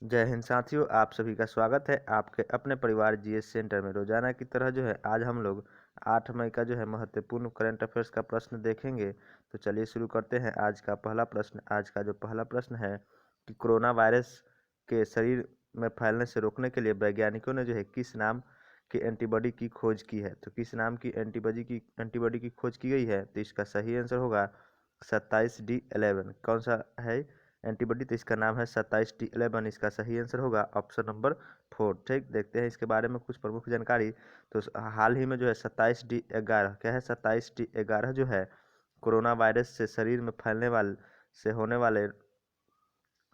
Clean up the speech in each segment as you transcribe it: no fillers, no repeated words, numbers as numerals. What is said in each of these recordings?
जय हिंद साथियों, आप सभी का स्वागत है आपके अपने परिवार जीएस सेंटर में। रोजाना की तरह जो है आज हम लोग 8 मई का जो है महत्वपूर्ण करंट अफेयर्स का प्रश्न देखेंगे। तो चलिए शुरू करते हैं आज का पहला प्रश्न। आज का जो पहला प्रश्न है कि कोरोना वायरस के शरीर में फैलने से रोकने के लिए वैज्ञानिकों ने जो है किस नाम की एंटीबॉडी की खोज की है। तो किस नाम की एंटीबॉडी की खोज की गई है, तो इसका सही आंसर होगा 27D11। कौन सा है एंटीबॉडी, तो इसका नाम है 27D11। इसका सही आंसर होगा ऑप्शन नंबर 4। ठीक, देखते हैं इसके बारे में कुछ प्रमुख जानकारी। तो हाल ही में जो है 27D11 क्या है, 27D11 जो है कोरोना वायरस से शरीर में फैलने वाले से होने वाले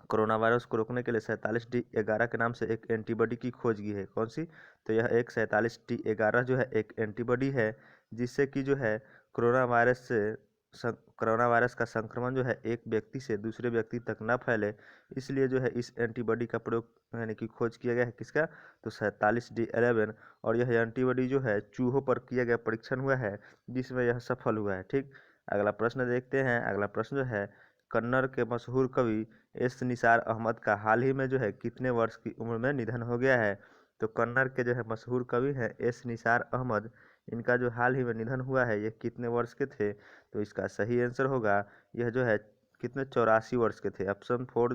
कोरोना वायरस को रोकने के लिए 47D11 के नाम से एक एंटीबॉडी की खोज की है। कौन सी, तो यह एक 47D11 जो है एक एंटीबॉडी है जिससे कि जो है कोरोना वायरस से कोरोना वायरस का संक्रमण जो है एक व्यक्ति से दूसरे व्यक्ति तक न फैले, इसलिए जो है इस एंटीबॉडी का प्रयोग यानी कि खोज किया गया है। किसका, तो 47D11। और यह एंटीबॉडी जो है चूहों पर किया गया परीक्षण हुआ है जिसमें यह सफल हुआ है। ठीक, अगला प्रश्न देखते हैं। अगला प्रश्न जो है कन्नड़ के मशहूर कवि एस निसार अहमद का हाल ही में जो है कितने वर्ष की उम्र में निधन हो गया है। तो कन्नड़ के जो है मशहूर कवि हैं एस निसार अहमद, इनका जो हाल ही में निधन हुआ है ये कितने वर्ष के थे। तो इसका सही आंसर होगा यह जो है कितने 84 वर्ष के थे। ऑप्शन 4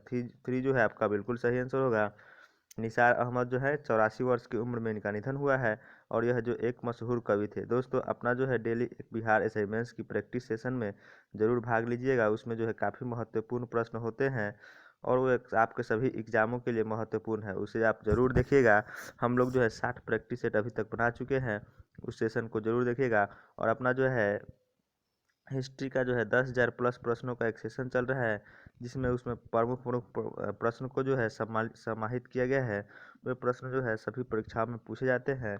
3 जो है आपका बिल्कुल सही आंसर होगा। निसार अहमद जो है 84 वर्ष की उम्र में इनका निधन हुआ है और यह जो एक मशहूर कवि थे। दोस्तों अपना जो है डेली एक बिहार असाइनमेंट्स की प्रैक्टिस सेशन में ज़रूर भाग लीजिएगा। उसमें जो है काफ़ी महत्वपूर्ण प्रश्न होते हैं और वो आपके सभी एग्जामों के लिए महत्वपूर्ण है, उसे आप ज़रूर देखिएगा। हम लोग जो है 60 प्रैक्टिस सेट अभी तक बना चुके हैं, उस सेशन को ज़रूर देखिएगा। और अपना जो है हिस्ट्री का जो है 10,000 प्लस प्रश्नों का एक सेशन चल रहा है जिसमें उसमें प्रमुख प्रमुख प्रश्न को जो है समाहित किया गया है। वे प्रश्न जो है सभी परीक्षाओं में पूछे जाते हैं,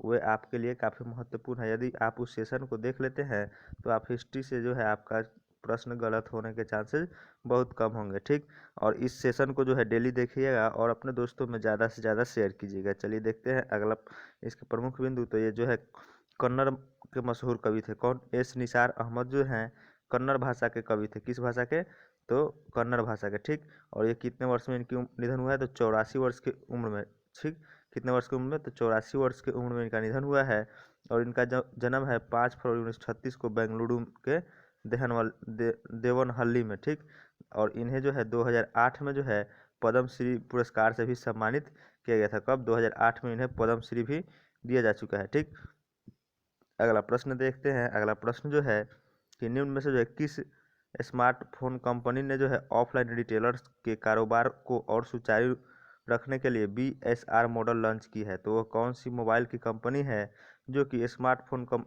वे आपके लिए काफ़ी महत्वपूर्ण है। यदि आप उस सेशन को देख लेते हैं तो आप हिस्ट्री से जो है आपका प्रश्न गलत होने के चांसेस बहुत कम होंगे। ठीक, और इस सेशन को जो है डेली देखिएगा और अपने दोस्तों में ज़्यादा से ज़्यादा शेयर कीजिएगा। चलिए देखते हैं अगला इसके प्रमुख बिंदु। तो ये जो है कन्नड़ के मशहूर कवि थे कौन, एस निसार अहमद जो हैं कन्नड़ भाषा के कवि थे। किस भाषा के, तो कन्नड़ भाषा के। ठीक, और ये कितने वर्ष में इनकी निधन हुआ है, तो 84 वर्ष की उम्र में। ठीक, कितने वर्ष की उम्र में, तो 84 वर्ष की उम्र में इनका निधन हुआ है। और इनका जन्म है 5 फरवरी 1936 को बेंगलुरु के देवनहल्ली में। ठीक, और इन्हें जो है 2008 में जो है पद्मश्री पुरस्कार से भी सम्मानित किया गया था। कब, 2008 में इन्हें पद्मश्री भी दिया जा चुका है। ठीक, अगला प्रश्न देखते हैं। अगला प्रश्न जो है कि निम्न में से जो है किस स्मार्टफोन कंपनी ने जो है ऑफलाइन रिटेलर्स के कारोबार को और सुचारू रखने के लिए BSR मॉडल लॉन्च की है। तो वह कौन सी मोबाइल की कंपनी है जो कि स्मार्टफोन कम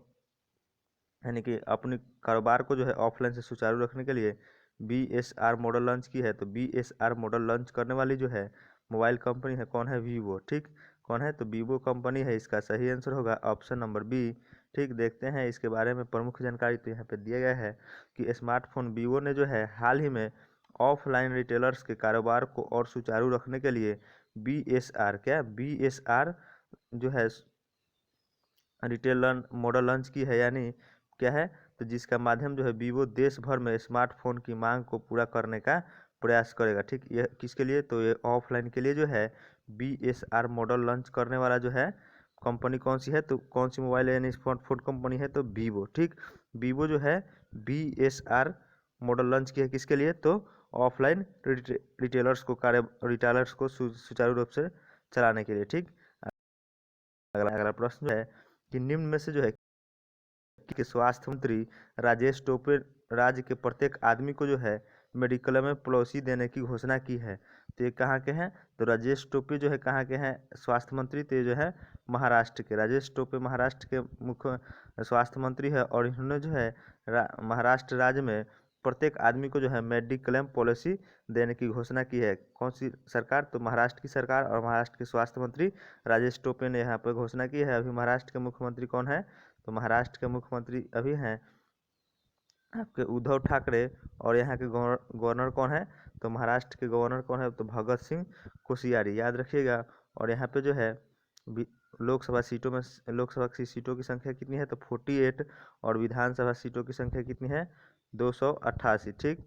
यानी कि अपने कारोबार को जो है ऑफलाइन से सुचारू रखने के लिए BSR मॉडल लॉन्च की है। तो BSR मॉडल लॉन्च करने वाली जो है मोबाइल कंपनी है कौन है, वीवो। ठीक, कौन है, तो वीवो कंपनी है। इसका सही आंसर होगा ऑप्शन नंबर बी। ठीक, देखते हैं इसके बारे में प्रमुख जानकारी। तो यहाँ पे दिया गया है कि स्मार्टफोन वीवो ने जो है हाल ही में ऑफलाइन रिटेलर्स के कारोबार को और सुचारू रखने के लिए BSR क्या, BSR जो है रिटेल मॉडल लॉन्च की है। यानी क्या है, तो जिसका माध्यम जो है वीवो देश भर में स्मार्टफोन की मांग को पूरा करने का प्रयास करेगा। ठीक, यह किसके लिए, तो ये ऑफलाइन के लिए जो है BSR मॉडल लॉन्च करने वाला जो है कंपनी कौन सी है, तो कौन सी मोबाइल यानी स्मार्टफोन कंपनी है, तो वीवो। ठीक, वीवो जो है BSR मॉडल लॉन्च किया है किसके लिए, तो ऑफलाइन रिटेलर्स को सुचारू रूप से चलाने के लिए। ठीक, अगला अगला प्रश्न जो है कि निम्न में से जो है कि स्वास्थ्य मंत्री राजेश टोपे राज्य के प्रत्येक आदमी को जो है मेडिकल में पॉलिसी देने की घोषणा की है। तो ये कहाँ के हैं, तो राजेश टोपे जो है कहाँ के हैं स्वास्थ्य मंत्री, तो ये जो है महाराष्ट्र के। राजेश टोपे महाराष्ट्र के मुख्य स्वास्थ्य मंत्री है और इन्होंने जो है महाराष्ट्र राज्य में प्रत्येक आदमी को जो है मेडिक्लेम पॉलिसी देने की घोषणा की है। कौन सी सरकार, तो महाराष्ट्र की सरकार और महाराष्ट्र के स्वास्थ्य मंत्री राजेश टोपे ने यहाँ पर घोषणा की है। अभी महाराष्ट्र के मुख्यमंत्री कौन है, तो महाराष्ट्र के मुख्यमंत्री अभी हैं आपके उद्धव ठाकरे। और यहाँ के गवर्नर कौन है, तो महाराष्ट्र के गवर्नर कौन है, तो भगत सिंह कोश्यारी, याद रखिएगा। और यहाँ पे जो है लोकसभा की सीटों की संख्या कितनी है, तो 48। और विधानसभा सीटों की संख्या कितनी है, 288। ठीक,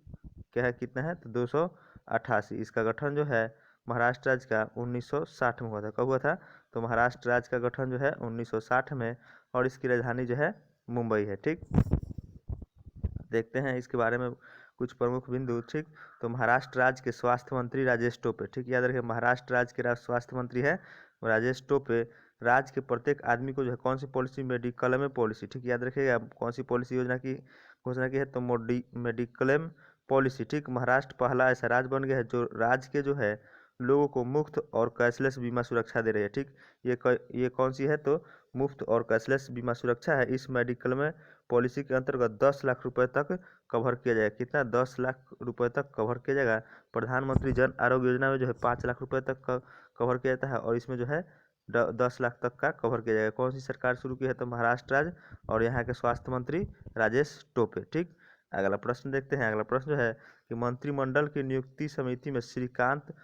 क्या है, कितना है, तो 288। इसका गठन जो है महाराष्ट्र राज्य का 1960 में हुआ था। कब हुआ था? तो महाराष्ट्र राज्य का गठन जो है 1960 में, और इसकी राजधानी जो है मुंबई है। ठीक, देखते हैं इसके बारे में कुछ प्रमुख बिंदु। ठीक, तो महाराष्ट्र राज्य के स्वास्थ्य मंत्री राजेश टोपे, ठीक याद रखिए, महाराष्ट्र राज्य के स्वास्थ्य मंत्री है राजेश टोपे। राज्य के प्रत्येक आदमी को जो है कौन सी पॉलिसी? मेडिक्लेम पॉलिसी, ठीक याद रखिएगा, कौन सी पॉलिसी योजना की घोषणा की है? तो मेडिक्लेम पॉलिसी। ठीक, महाराष्ट्र पहला ऐसा राज्य बन गया है जो राज्य के जो है लोगों को मुफ्त और कैशलेस बीमा सुरक्षा दे रही है। ठीक, ये कौन सी है? तो मुफ्त और कैशलेस बीमा सुरक्षा है। इस मेडिक्लेम पॉलिसी के अंतर्गत 10 लाख रुपए तक कवर किया जाएगा। कितना? 10 लाख रुपए तक कवर किया जाएगा। प्रधानमंत्री जन आरोग्य योजना में जो है 5 लाख रुपए तक कवर किया जाता है, और इसमें जो है 10 लाख तक का कवर किया जाएगा। कौन सी सरकार शुरू की है? तो महाराष्ट्र राज्य, और यहाँ के स्वास्थ्य मंत्री राजेश टोपे। ठीक, अगला प्रश्न देखते हैं। अगला प्रश्न जो है कि मंत्रिमंडल की नियुक्ति समिति में श्रीकांत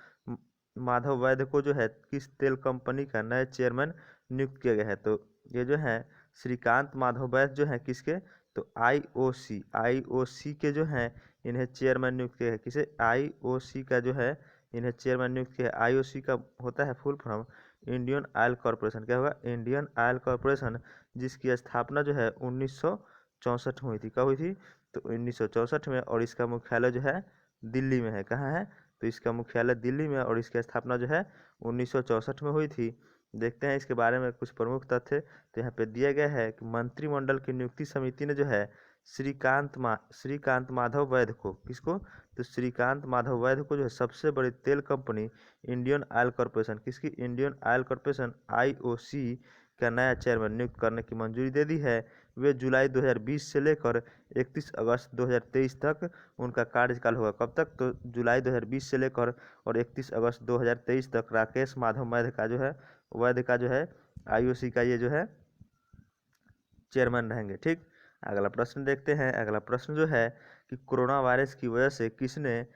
माधव वैद्य को जो है किस तेल कंपनी का नए चेयरमैन नियुक्त किया गया है? तो ये जो है श्रीकांत माधव वैद्य जो है किसके? तो आईओसी के जो है इन्हें चेयरमैन नियुक्त किया है। किसे? आईओसी का जो है इन्हें चेयरमैन नियुक्त किया है। आईओसी का होता है full form Indian oil corporation. क्या होगा? इंडियन ऑयल कॉरपोरेशन, जिसकी स्थापना जो है 1964 में हुई थी। कब हुई थी? तो 1964 में, और इसका मुख्यालय जो है दिल्ली में है। कहाँ है? तो इसका मुख्यालय दिल्ली में, और इसकी स्थापना जो है 1964 में हुई थी। देखते हैं इसके बारे में कुछ प्रमुख तथ्य। तो यहाँ पे दिया गया है कि मंत्रिमंडल की नियुक्ति समिति ने जो है श्रीकांत माधव वैद्य को, किसको? तो श्रीकांत माधव वैद्य को जो है सबसे बड़ी तेल कंपनी इंडियन ऑयल कॉरपोरेशन, किसकी? इंडियन ऑयल कॉरपोरेशन आईओसी का नया चेयरमैन नियुक्त करने की मंजूरी दे दी है। वे जुलाई 2020 से लेकर 31 अगस्त 2023 तक उनका कार्यकाल होगा। कब तक? तो जुलाई 2020 से लेकर और 31 अगस्त 2023 तक राकेश माधव वैद्य का जो है आईओसी का ये जो है चेयरमैन रहेंगे। ठीक, अगला प्रश्न देखते हैं। अगला प्रश्न जो है कि कोरोना वायरस की वजह से किसने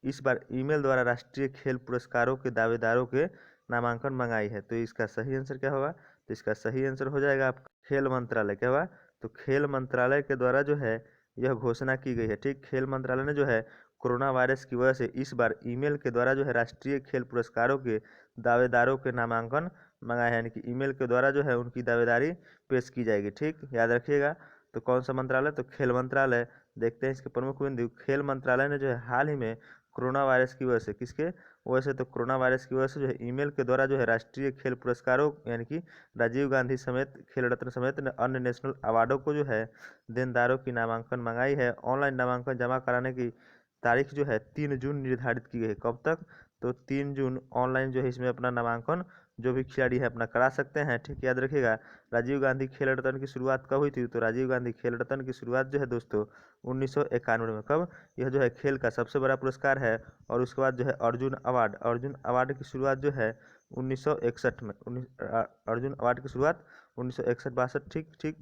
इस बार ईमेल द्वारा राष्ट्रीय खेल पुरस्कारों के दावेदारों के नामांकन मंगाई है? तो इसका सही आंसर क्या होगा? तो इसका सही आंसर हो जाएगा आपका खेल मंत्रालय। क्या होगा? तो खेल मंत्रालय के द्वारा जो है यह घोषणा की गई है। ठीक, खेल मंत्रालय ने जो है कोरोना वायरस की वजह से इस बार ईमेल के द्वारा जो है राष्ट्रीय खेल पुरस्कारों के दावेदारों के नामांकन मंगाए हैं, यानी कि ईमेल के द्वारा जो है उनकी दावेदारी पेश की जाएगी। ठीक, याद रखिएगा। तो कौन सा मंत्रालय? तो खेल मंत्रालय। देखते हैं इसके प्रमुख बिंदु। खेल मंत्रालय ने जो है हाल ही में कोरोना वायरस की वजह से, किसके वजह से? तो कोरोना वायरस की वजह से जो है ईमेल के द्वारा जो है राष्ट्रीय खेल पुरस्कारों, यानी कि राजीव गांधी समेत खेल रत्न समेत अन्य नेशनल अवार्डों को जो है देनदारों की नामांकन मंगाई है। ऑनलाइन नामांकन जमा कराने की तारीख जो है 3 जून निर्धारित की गई है। कब तक? तो 3 जून ऑनलाइन जो है इसमें अपना नामांकन जो भी खिलाड़ी है अपना करा सकते हैं। ठीक, याद रखिएगा। राजीव गांधी खेल रत्न की शुरुआत कब हुई थी? तो राजीव गांधी खेल रत्न की शुरुआत जो है दोस्तों 1991 में। कब? यह जो है खेल का सबसे बड़ा पुरस्कार है। और उसके बाद जो है अर्जुन अवार्ड की शुरुआत जो है 1961 में। अर्जुन अवार्ड की शुरुआत 1961-62। ठीक ठीक,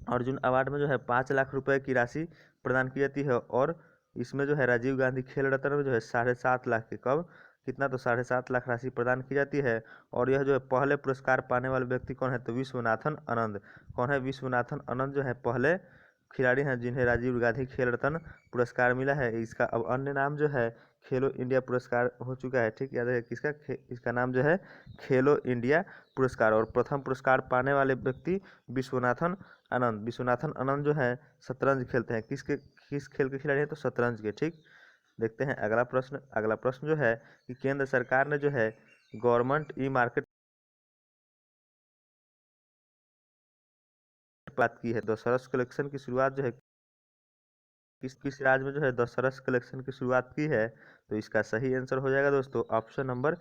अर्जुन अवार्ड में जो है 5 लाख रुपए की राशि प्रदान की जाती है, और इसमें जो है राजीव गांधी खेल रत्न में जो है 7.5 लाख के, कब? कितना? तो 7.5 लाख राशि प्रदान की जाती है। और यह जो है पहले पुरस्कार पाने वाले व्यक्ति कौन है? तो विश्वनाथन आनंद। कौन है? विश्वनाथन आनंद जो है पहले खिलाड़ी हैं जिन्हें राजीव गांधी खेल रत्न पुरस्कार मिला है। इसका अब अन्य नाम जो है खेलो इंडिया पुरस्कार हो चुका है। ठीक, याद है किसका? इसका नाम जो है खेलो इंडिया पुरस्कार। और प्रथम पुरस्कार पाने वाले व्यक्ति विश्वनाथन आनंद जो है शतरंज खेलते हैं। किस खेल के खिलाड़ी हैं? तो शतरंज के। ठीक, देखते हैं अगला प्रश्न। अगला प्रश्न जो है कि केंद्र सरकार ने जो है गवर्नमेंट ई मार्केट बात की है। तो सरस कलेक्शन की शुरुआत जो है किस किस राज्य में जो है दशरस कलेक्शन की शुरुआत की है? तो इसका सही आंसर हो जाएगा दोस्तों ऑप्शन नंबर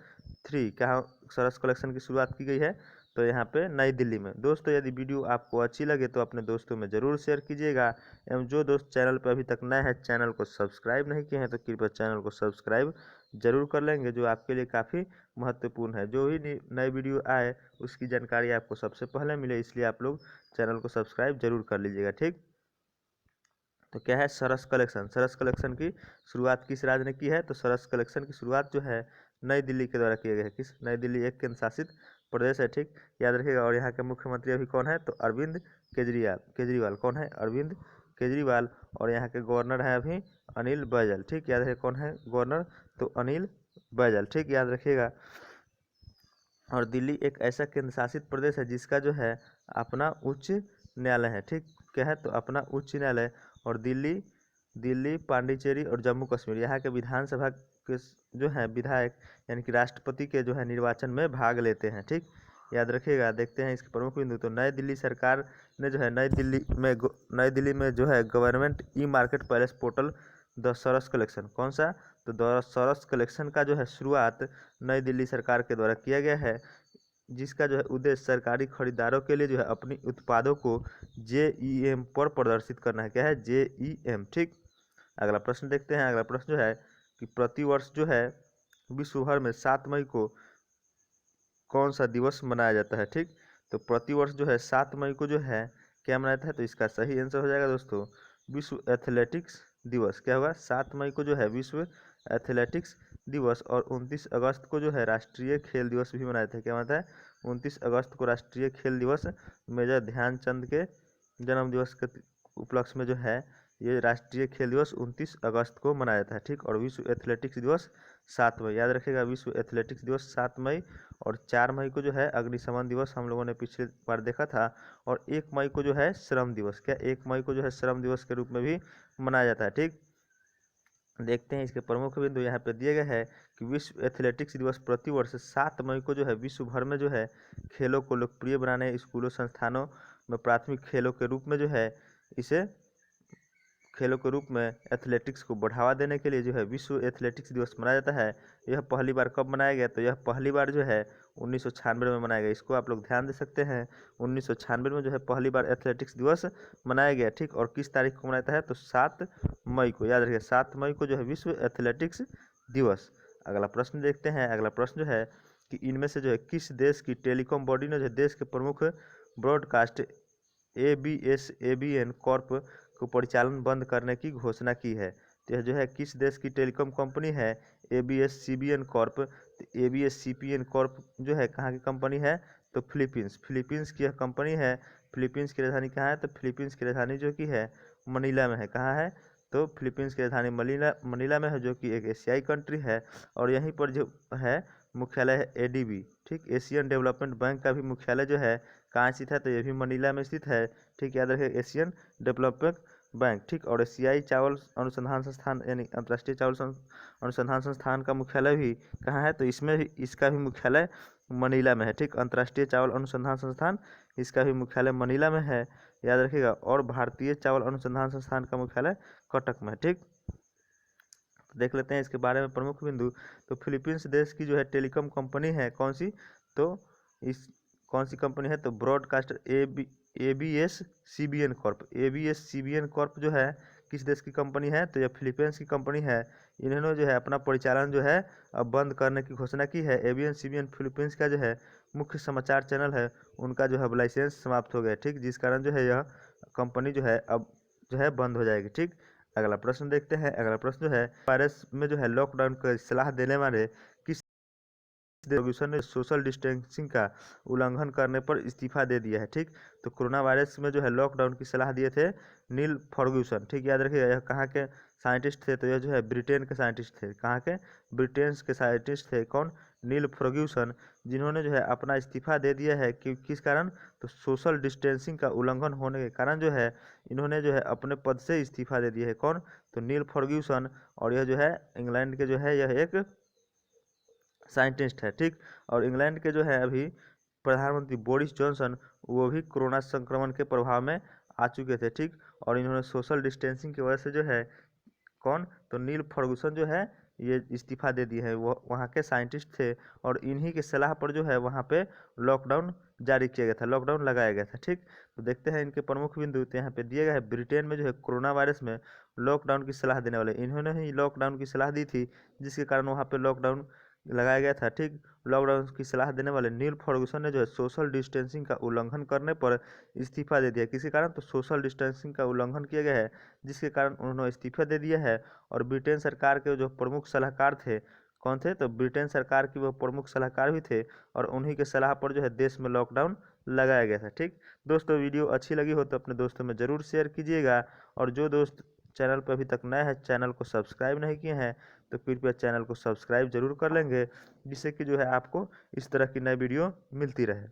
3। कहाँ सरस कलेक्शन की शुरुआत की गई है? तो यहाँ पे नई दिल्ली में। दोस्तों यदि वीडियो आपको अच्छी लगे तो अपने दोस्तों में ज़रूर शेयर कीजिएगा, एवं जो दोस्त चैनल पर अभी तक नए हैं, चैनल को सब्सक्राइब नहीं किए हैं, तो कृपया चैनल को सब्सक्राइब जरूर कर लेंगे, जो आपके लिए काफ़ी महत्वपूर्ण है। जो भी नई वीडियो आए उसकी जानकारी आपको सबसे पहले मिले, इसलिए आप लोग चैनल को सब्सक्राइब जरूर कर लीजिएगा। ठीक, तो क्या है? सरस कलेक्शन की शुरुआत किस राज्य ने की है? तो सरस कलेक्शन की शुरुआत जो है नई दिल्ली के द्वारा किया गया है। किस? नई दिल्ली एक केंद्र शासित प्रदेश है। ठीक, याद रखिएगा। और यहाँ के मुख्यमंत्री अभी कौन है? तो अरविंद केजरीवाल। कौन है? अरविंद केजरीवाल। और यहाँ के गवर्नर हैं अभी अनिल बैजल। ठीक, याद रखिए कौन है गवर्नर? तो अनिल बैजल, ठीक, याद रखिएगा। और दिल्ली एक ऐसा केंद्र शासित प्रदेश है जिसका जो है अपना उच्च न्यायालय है, ठीक, क्या है तो अपना उच्च न्यायालय। और दिल्ली दिल्ली पांडिचेरी और जम्मू कश्मीर यहाँ के विधानसभा के जो है विधायक यानी कि राष्ट्रपति के जो है निर्वाचन में भाग लेते हैं, ठीक, याद रखिएगा। देखते हैं इसके प्रमुख बिंदु। तो नई दिल्ली सरकार ने जो है नई दिल्ली में जो है government e market palace portal the Saras collection, कौन सा, तो द सरस कलेक्शन का जो है शुरुआत नई दिल्ली सरकार के द्वारा किया गया है, जिसका जो है उद्देश्य सरकारी खरीदारों के लिए जो है अपनी उत्पादों को JEM पर प्रदर्शित करना है। क्या है, JEM, ठीक। अगला प्रश्न देखते हैं। अगला प्रश्न जो है कि प्रतिवर्ष जो है विश्व भर में 7 मई को कौन सा दिवस मनाया जाता है, ठीक। तो प्रतिवर्ष जो है 7 मई को जो है क्या मनाया जाता है, तो इसका सही आंसर हो जाएगा दोस्तों विश्व एथलेटिक्स दिवस। क्या होगा, 7 मई को जो है विश्व एथलेटिक्स दिवस। और 29 अगस्त को जो है राष्ट्रीय खेल दिवस भी मनाया जाता है। क्या मनाता है, 29 अगस्त को राष्ट्रीय खेल दिवस मेजर ध्यानचंद के जन्म दिवस के उपलक्ष्य में जो है ये राष्ट्रीय खेल दिवस 29 अगस्त को मनाया जाता है, ठीक। और विश्व एथलेटिक्स दिवस 7 मई, याद रखिएगा, विश्व एथलेटिक्स दिवस 7 मई। और 4 मई को जो है अग्निशमन दिवस हम लोगों ने पिछले बार देखा था। और 1 मई को जो है श्रम दिवस, क्या 1 मई को जो है श्रम दिवस के रूप में भी मनाया जाता है, ठीक। देखते हैं इसके प्रमुख बिंदु यहाँ पे दिए गए हैं कि विश्व एथलेटिक्स दिवस प्रतिवर्ष 7 मई को जो है विश्व भर में जो है खेलों को लोकप्रिय बनाने स्कूलों संस्थानों में प्राथमिक खेलों के रूप में जो है इसे खेलों के रूप में एथलेटिक्स को बढ़ावा देने के लिए जो है विश्व एथलेटिक्स दिवस मनाया जाता है। यह पहली बार कब मनाया गया, तो यह पहली बार जो है 1996 में मनाया गया। इसको आप लोग ध्यान दे सकते हैं, 1996 में जो है पहली बार एथलेटिक्स दिवस मनाया गया, ठीक। और किस तारीख को मनाया जाता है, तो 7 मई को, याद रखिए 7 मई को जो है विश्व एथलेटिक्स दिवस। अगला प्रश्न देखते हैं। अगला प्रश्न जो है कि इनमें से जो है किस देश की टेलीकॉम बॉडी ने जो है देश के प्रमुख ब्रॉडकास्ट ABN कॉर्प को परिचालन बंद करने की घोषणा की है। तो यह जो है किस देश की टेलीकॉम कंपनी है, ABS-CBN कॉर्प। तो ABS-CBN कॉर्प जो है कहाँ की कंपनी है, तो फिलीपींस की यह कंपनी है। फिलीपींस की राजधानी कहाँ है, तो फिलीपींस की राजधानी जो कि है मनीला में है। कहाँ है, तो फिलीपींस की राजधानी मनीला में है, जो कि एक एशियाई कंट्री है। और यहीं पर जो है मुख्यालय है ADB, ठीक, एशियन डेवलपमेंट बैंक का भी मुख्यालय जो है कहाँ स्थित है, तो ये भी मनीला में स्थित है, ठीक, याद रखिए एशियन डेवलपमेंट बैंक, ठीक। और एशियाई चावल अनुसंधान संस्थान यानी अंतर्राष्ट्रीय चावल अनुसंधान संस्थान का मुख्यालय भी कहाँ है, तो इसमें भी इसका भी मुख्यालय मनीला में है, ठीक। अंतर्राष्ट्रीय चावल अनुसंधान संस्थान इसका भी मुख्यालय मनीला में है, याद रखिएगा। और भारतीय चावल अनुसंधान संस्थान का मुख्यालय कटक में है, ठीक। देख लेते हैं इसके बारे में प्रमुख बिंदु। तो फिलीपींस देश की जो है टेलीकॉम कंपनी है कौन सी, तो इस कौन सी कंपनी है, तो broadcaster ABS-CBN Corp. ABS-CBN Corp जो है किस देश की कंपनी है, तो यह फिलीपींस की कंपनी है। इन्होंने जो है अपना परिचालन जो है अब बंद करने की घोषणा की है। ABS-CBN फिलीपींस का जो है मुख्य समाचार चैनल है, उनका जो है लाइसेंस समाप्त हो गया, ठीक, जिस कारण जो है यह कंपनी जो है अब जो है बंद हो जाएगी, ठीक। अगला प्रश्न देखते हैं। अगला प्रश्न जो है वायरस में जो है लॉकडाउन की सलाह देने वाले किस फर्ग्यूसन ने सोशल डिस्टेंसिंग का उल्लंघन करने पर इस्तीफा दे दिया है, ठीक। तो कोरोना वायरस में जो है लॉकडाउन की सलाह दिए थे नील फर्ग्यूसन, ठीक, याद रखिएगा। यह कहाँ के साइंटिस्ट थे, तो यह जो है ब्रिटेन के साइंटिस्ट थे। कहाँ के, ब्रिटेन के साइंटिस्ट थे, कौन, नील फर्ग्यूसन, जिन्होंने जो है अपना इस्तीफा दे दिया है कि किस कारण, तो सोशल डिस्टेंसिंग का उल्लंघन होने के कारण जो है इन्होंने जो है अपने पद से इस्तीफा दे दिया है, कौन, तो नील फर्ग्यूसन। और यह जो है इंग्लैंड के जो है यह एक साइंटिस्ट है, ठीक। और इंग्लैंड के जो है अभी प्रधानमंत्री बोरिस जॉनसन वो भी कोरोना संक्रमण के प्रभाव में आ चुके थे, ठीक। और इन्होंने सोशल डिस्टेंसिंग की वजह से जो है कौन, तो नील फर्गूसन जो है ये इस्तीफा दे दिए हैं। वो वहाँ के साइंटिस्ट थे और इन्हीं की सलाह पर जो है वहाँ पे लॉकडाउन जारी किया गया था, लॉकडाउन लगाया गया था, ठीक। तो देखते हैं इनके प्रमुख बिंदु। तो यहाँ पे दिए गए हैं ब्रिटेन में जो है कोरोना वायरस में लॉकडाउन की सलाह देने वाले इन्होंने ही लॉकडाउन की सलाह दी थी, जिसके कारण वहाँ पे लॉकडाउन लगाया गया था, ठीक। लॉकडाउन की सलाह देने वाले नील फर्गूसन ने जो है सोशल डिस्टेंसिंग का उल्लंघन करने पर इस्तीफा दे दिया। किसी कारण, तो सोशल डिस्टेंसिंग का उल्लंघन किया गया है, जिसके कारण उन्होंने इस्तीफा दे दिया है। और ब्रिटेन सरकार के जो प्रमुख सलाहकार थे कौन थे, तो ब्रिटेन सरकार की वो प्रमुख सलाहकार भी थे और उन्हीं के सलाह पर जो है देश में लॉकडाउन लगाया गया था, ठीक। दोस्तों वीडियो अच्छी लगी हो तो अपने दोस्तों में ज़रूर शेयर कीजिएगा। और जो दोस्त चैनल पर अभी तक नए हैं, चैनल को सब्सक्राइब नहीं किए हैं तो कृपया चैनल को सब्सक्राइब जरूर कर लेंगे, जिससे कि जो है आपको इस तरह की नई वीडियो मिलती रहे।